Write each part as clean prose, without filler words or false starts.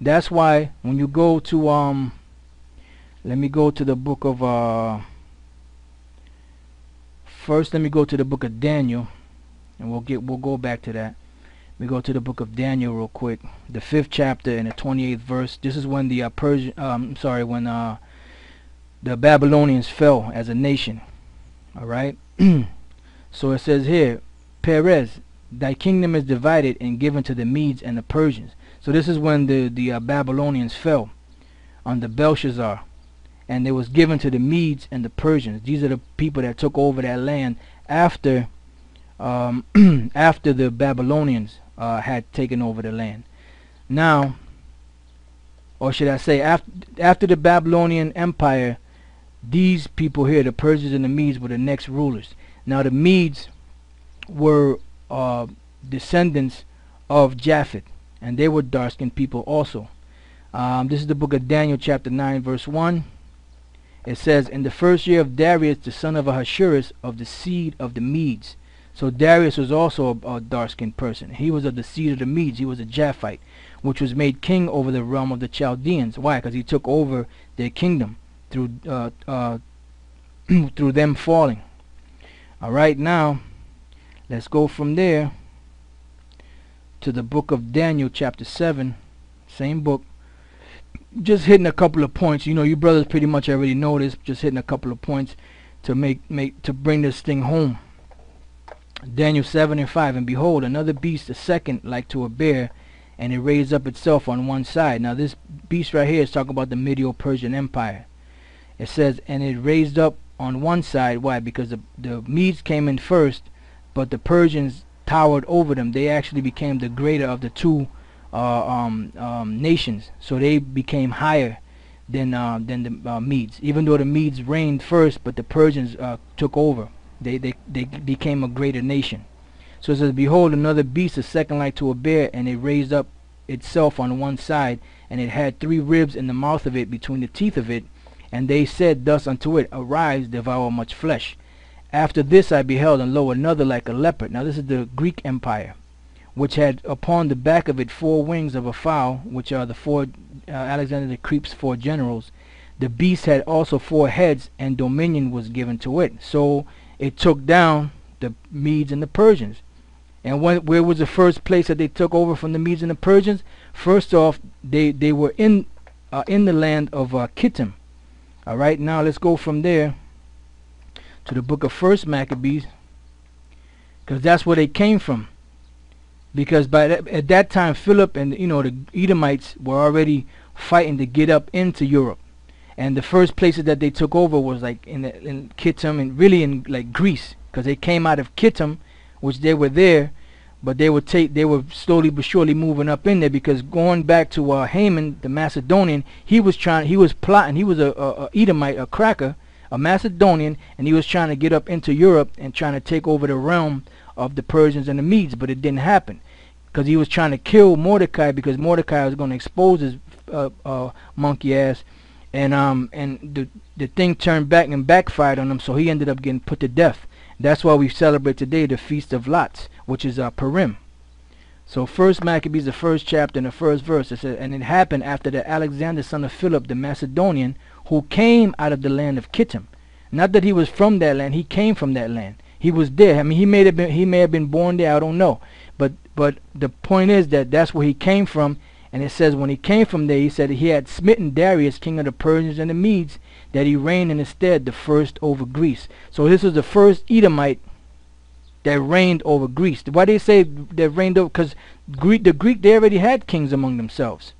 That's why when you go to let me go to the book of first let me go to the book of Daniel, and we'll go back to that. We go to the book of Daniel real quick, the 5th chapter and the 28th verse. This is when the when the Babylonians fell as a nation. All right. So it says here, Perez, thy kingdom is divided and given to the Medes and the Persians. So this is when the Babylonians fell under Belshazzar, and it was given to the Medes and the Persians. These are the people that took over that land after after the Babylonians had taken over the land. Now, or should I say, after the Babylonian Empire, these people here, the Persians and the Medes, were the next rulers. Now the Medes were descendants of Japheth, and they were dark-skinned people also. This is the book of Daniel chapter 9 verse 1. It says, in the first year of Darius, the son of Ahasuerus, of the seed of the Medes. So Darius was also a dark-skinned person. He was of the seed of the Medes. He was a Japhite, which was made king over the realm of the Chaldeans. Why? Because he took over their kingdom through through them falling. All right, now let's go from there to the book of Daniel chapter 7, same book. Just hitting a couple of points. You know, you brothers pretty much already know this. Just hitting a couple of points to to bring this thing home. Daniel 7 and 5. And behold, another beast, a second, like to a bear, and it raised up itself on one side. Now this beast right here is talking about the Medo-Persian Empire. It says, and it raised up on one side. Why? Because the Medes came in first, but the Persians towered over them. They actually became the greater of the two nations. So they became higher than the Medes. Even though the Medes reigned first, but the Persians took over. They became a greater nation. So it says, behold, another beast, a second like to a bear, and it raised up itself on one side, and it had 3 ribs in the mouth of it, between the teeth of it. And they said thus unto it, arise, devour much flesh. After this I beheld, and lo, another like a leopard. Now this is the Greek Empire, which had upon the back of it 4 wings of a fowl, which are the 4 Alexander the Creep's 4 generals. The beast had also 4 heads, and dominion was given to it. So it took down the Medes and the Persians. And where was the first place that they took over from the Medes and the Persians? First off, they were in the land of Kittim. All right, now let's go from there to the book of First Maccabees, because that's where they came from. Because at that time, Philip and the Edomites were already fighting to get up into Europe, and the first places that they took over was like in Kittim, and really in like Greece, because they came out of Kittim, which they were there, but they were slowly but surely moving up in there, because going back to Haman the Macedonian, he was plotting. He was a Edomite, a cracker, a Macedonian, and he was trying to get up into Europe and trying to take over the realm of the Persians and the Medes, but it didn't happen, because he was trying to kill Mordecai, because Mordecai was going to expose his monkey ass, and the thing turned back and backfired on him, so he ended up getting put to death. That's why we celebrate today the Feast of Lots, which is Purim. So First Maccabees, the 1st chapter and the 1st verse, it says, and it happened after that Alexander son of Philip the Macedonian, who came out of the land of Kittim. Not that he was from that land, he came from that land. He was there. I mean, he may have been born there, I don't know. But the point is that that's where he came from. And it says when he came from there, he said he had smitten Darius, king of the Persians and the Medes, that he reigned in his stead, the first over Greece. So this was the first Edomite that reigned over Greece. Why they say they reigned over? Because the Greek, they already had kings among themselves.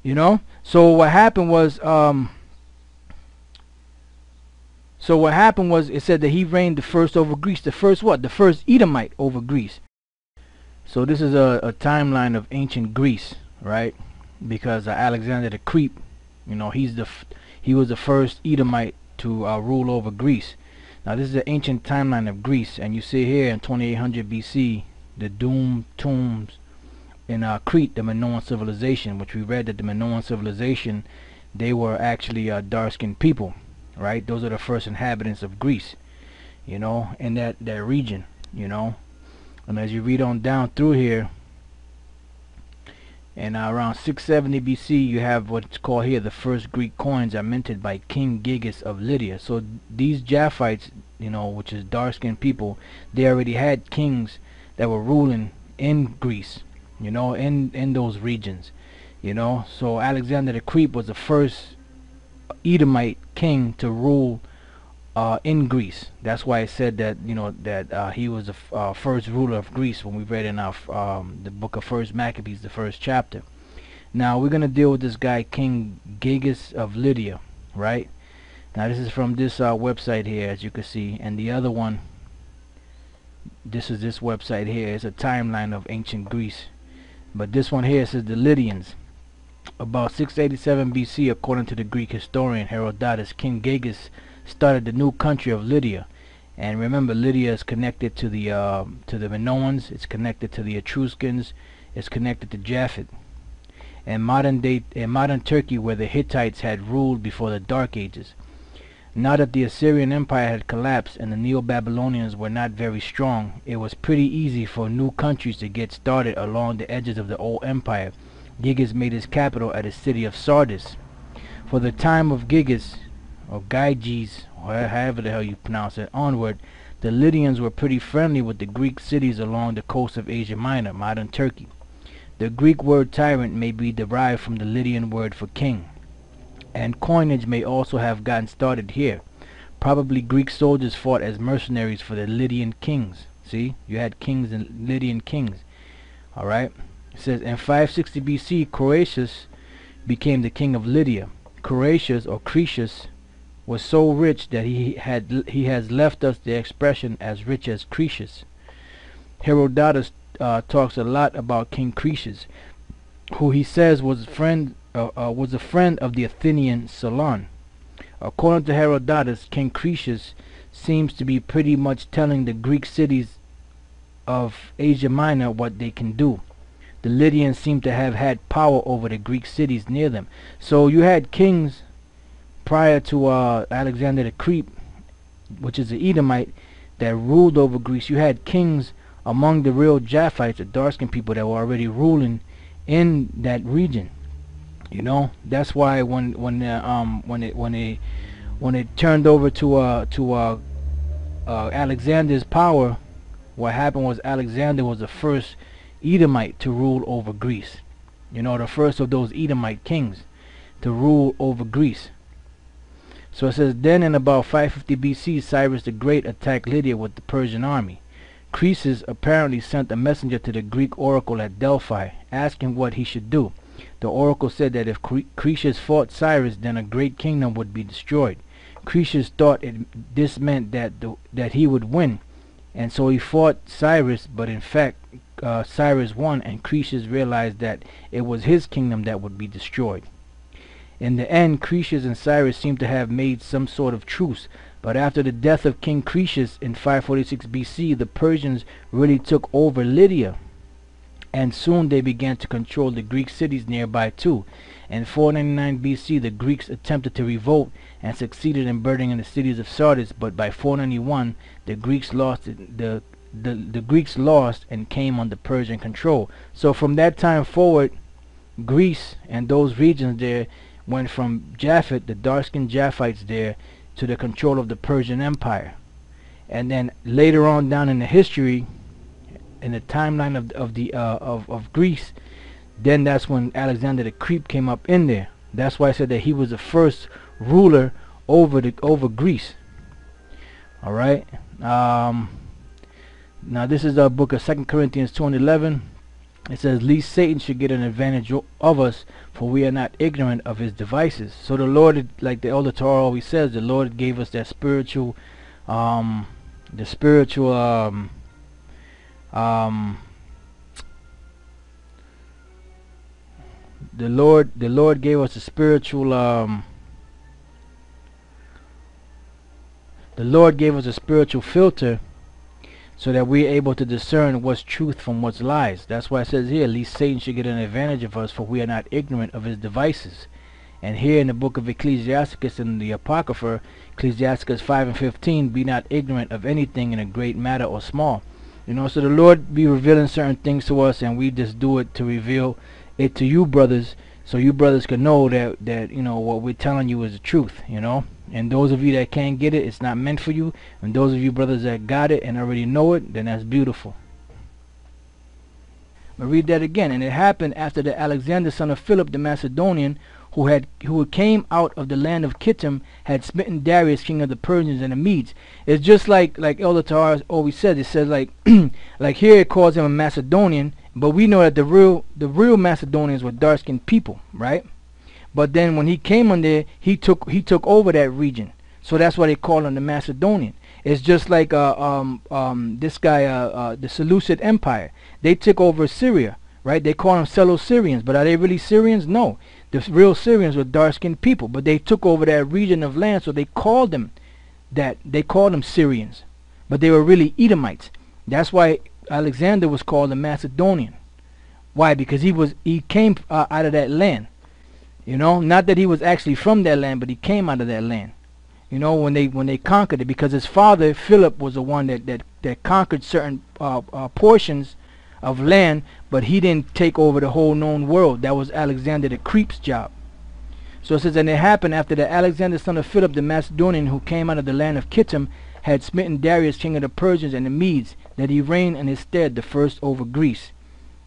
So what happened was, it said that he reigned the first over Greece. The first what? The first Edomite over Greece. So this is a timeline of ancient Greece, right? Because Alexander the Creep, he was the first Edomite to rule over Greece. Now this is the ancient timeline of Greece, and you see here in 2800 BC the doomed tombs in Crete, the Minoan civilization, which we read that the Minoan civilization, they were actually dark-skinned people, right? Those are the first inhabitants of Greece, in that region, And as you read on down through here, And around 670 BC, you have what's called here the first Greek coins are minted by King Gigas of Lydia. So these Japhites, which is dark-skinned people, they already had kings that were ruling in Greece, in those regions, So Alexander the Great was the first Edomite king to rule in Greece. That's why I said that he was the first ruler of Greece when we read in our the book of First Maccabees, the first chapter. Now we're gonna deal with this guy King Gigas of Lydia, right? Now this is from this website here, as you can see, and the other one, this is this website here. It's a timeline of ancient Greece, but this one here says the Lydians. About 687 BC, according to the Greek historian Herodotus, King Gigas started the new country of Lydia. And remember, Lydia is connected to the Minoans, it's connected to the Etruscans, it's connected to Japheth. And modern Turkey, where the Hittites had ruled before the Dark Ages. Now that the Assyrian Empire had collapsed and the Neo-Babylonians were not very strong, it was pretty easy for new countries to get started along the edges of the old empire. Gigas made his capital at the city of Sardis. For the time of Gigas, or Gyges, or however the hell you pronounce it, onward, the Lydians were pretty friendly with the Greek cities along the coast of Asia Minor, modern Turkey. The Greek word tyrant may be derived from the Lydian word for king, and coinage may also have gotten started here. Probably Greek soldiers fought as mercenaries for the Lydian kings. See, you had kings and Lydian kings. Alright, it says in 560 BC, Croesus became the king of Lydia. Croesus, or Croesus, was so rich that he has left us the expression as rich as Croesus. Herodotus talks a lot about King Croesus, who he says was a friend of the Athenian Solon. According to Herodotus, King Croesus seems to be pretty much telling the Greek cities of Asia Minor what they can do. The Lydians seem to have had power over the Greek cities near them. So you had kings prior to Alexander the Great, which is the Edomite, that ruled over Greece. You had kings among the real Japhites, the dark-skinned people, that were already ruling in that region. That's why when it turned over to Alexander's power, what happened was Alexander was the first Edomite to rule over Greece. The first of those Edomite kings to rule over Greece. So it says, then in about 550 BC, Cyrus the Great attacked Lydia with the Persian army. Croesus apparently sent a messenger to the Greek oracle at Delphi, asking what he should do. The oracle said that if Croesus fought Cyrus, then a great kingdom would be destroyed. Croesus thought this meant that he would win, and so he fought Cyrus, but in fact Cyrus won, and Croesus realized that it was his kingdom that would be destroyed. In the end, Croesus and Cyrus seem to have made some sort of truce, but after the death of King Croesus in 546 BC, the Persians really took over Lydia, and soon they began to control the Greek cities nearby too. In 499 BC, the Greeks attempted to revolt and succeeded in burning the cities of Sardis, but by 491, the Greeks lost the Greeks lost and came under Persian control. So from that time forward, Greece and those regions there went from Japheth, the dark-skinned Japhites there, to the control of the Persian Empire. And then later on down in the history, in the timeline of Greece, then that's when Alexander the Great came up in there. That's why I said that he was the first ruler over Greece. All right. Now this is the book of 2 Corinthians 2:11. It says, "Lest Satan should get an advantage of us, for we are not ignorant of his devices." So the Lord, like the Elder Torah always says, the Lord gave us that spiritual, the Lord gave us a spiritual, the Lord gave us a spiritual filter, so that we're able to discern what's truth from what's lies. That's why it says here, "Lest Satan should get an advantage of us, for we are not ignorant of his devices." And here in the book of Ecclesiasticus, in the Apocrypha, Ecclesiasticus 5:15, "Be not ignorant of anything in a great matter or small." So the Lord be revealing certain things to us, and we just do it to reveal it to you brothers, so you brothers can know that you know what we're telling you is the truth, you know. And those of you that can't get it, it's not meant for you. And those of you brothers that got it and already know it, then that's beautiful. But read that again. And it happened after that Alexander, son of Philip the Macedonian, who came out of the land of Kittim, had smitten Darius, king of the Persians and the Medes. It's just like Elder Tahar always says. It says like like here it calls him a Macedonian, but we know that the real Macedonians were dark-skinned people, right? But then when he came on there, he took over that region. So that's why they call him the Macedonian. It's just like this guy, the Seleucid Empire. They took over Syria, right? They call them Seleucidians, but are they really Syrians? No. The real Syrians were dark-skinned people, but they took over that region of land, so they called them that. They called them Syrians, but they were really Edomites. That's why Alexander was called a Macedonian. Why? Because he came out of that land. You know, not that he was actually from that land, but he came out of that land. You know, when they conquered it, because his father Philip was the one that conquered certain portions of land, but he didn't take over the whole known world. That was Alexander the Creep's job. So it says, and it happened after that Alexander, son of Philip the Macedonian, who came out of the land of Kittim, had smitten Darius, king of the Persians and the Medes, that he reigned in his stead, the first over Greece.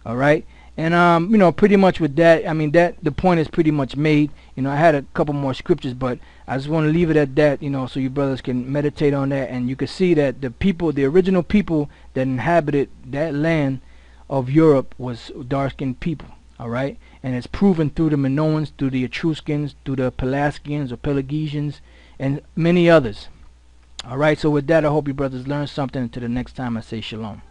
All right. And you know, pretty much with that, I mean, the point is pretty much made. You know, I had a couple more scriptures, but I just want to leave it at that, you know, so you brothers can meditate on that, and you can see that the original people that inhabited that land of Europe was dark-skinned people. All right, and it's proven through the Minoans, through the Etruscans, through the Pelasgians or Pelagesians, and many others. All right, so with that, I hope you brothers learned something. Until the next time, I say shalom.